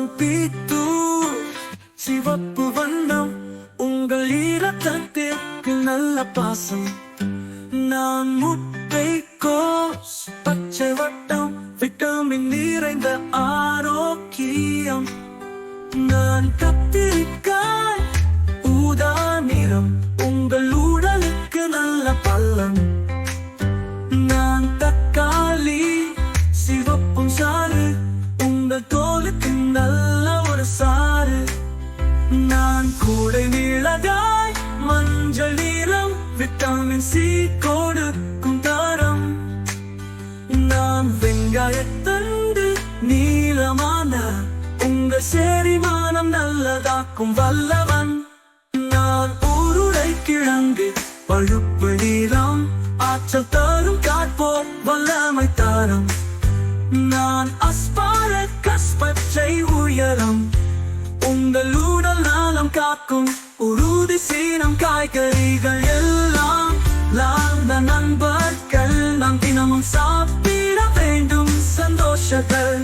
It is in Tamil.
நான் பீத்து சிவப்பு வண்ணம் உங்கள் இரத்தத்திற்கு நல்ல பாசம். நான் முட்டைக்கோஸ் பச்சை வட்டம் விட்டமின் நிறைந்த ஆரோக்கியம். நான் கத்திரிக்காய் ஊதா நிறம் உங்கள் உடலுக்கு நல்ல பள்ளம். நான் தக்காளி சிவப்பும் சாறு உங்கள் தோலுக்கு நல்ல ஒரு சாறு. நான் கூடை மிளகாய் மஞ்சள் நிறம் விட்டமின் சி கொடுக்கும் தரம். நான் வெங்காயத்தண்டு நீளமான உங்கள் செரிமானம் நல்லதாக்கும் வல்லவன். நான் உருளைக்கிழங்கு பழுப்பு நீளம் ஆற்றல் தரும் காற்போர் வல்லமை தரும். நான் அஸ்பாரகஸ் பச்சை உயரம் உங்கள் உடல் நலம் காக்கும் உறுதி சீனம். காய்கறிகள் எல்லாம் லாந்த நண்பர்கள் நாம் தினமும் சாப்பிட வேண்டும். சந்தோஷங்கள்